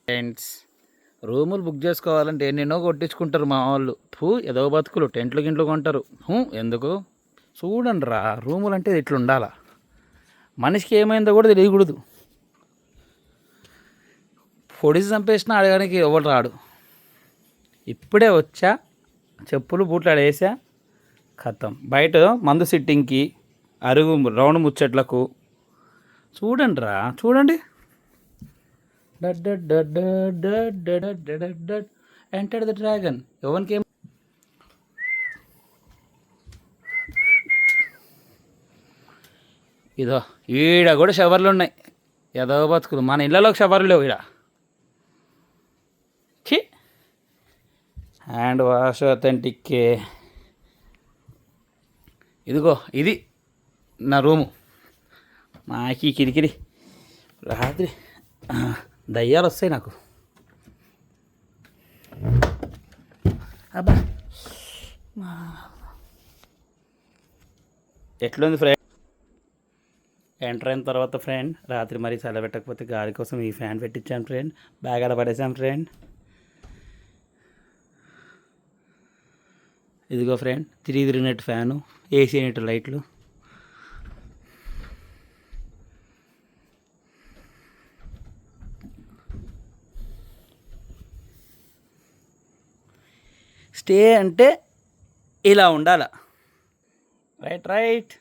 Friends, రూములు book చేసుకోవాలంటే ఎన్నెన్నో కొట్టించుకుంటారు మా వాళ్ళు. ఏదో బతుకులు టెంట్లు గింట్లు కొంటారు. ఎందుకు చూడండి రా, రూములు అంటే ఇట్లా ఉండాలా. మనిషికి ఏమైందో కూడా తెలియకూడదు. పొడిసి చంపేసినా అడగడానికి ఎవరు రాడు. ఇప్పుడే వచ్చా, చెప్పులు బూట్లు ఆడేసా, ఖతం. బయట మందు సిట్టింగ్కి, అరుగు రౌండ్ ముచ్చట్లకు చూడండి రా, చూడండి. Enter the dragon. ఎవరికి ఇదో ఈడ కూడా షవర్లు ఉన్నాయి. ఏదో బతుకులు. మన ఇళ్ళలోకి షవర్లు లేవు ఈడ. Hand wash authentic. ఇదిగో ఇది నా రూము. మాకి కిరికిరి రాత్రి దయ్యాలు వస్తాయి నాకు. అబ్బా, ఎట్లుంది ఫ్రెండ్? ఎంటర్ అయిన తర్వాత ఫ్రెండ్, రాత్రి మరీ చల్లబెట్టకపోతే గాలి కోసం ఈ ఫ్యాన్ పెట్టించాను ఫ్రెండ్. బ్యాగ్ అలా పడేసాను ఫ్రెండ్. ఇదిగో ఫ్రెండ్, తిరిగినట్టు ఫ్యాను, ఏసీ అయినట్టు లైట్లు. స్టే అంటే ఇలా ఉండాల. రైట్.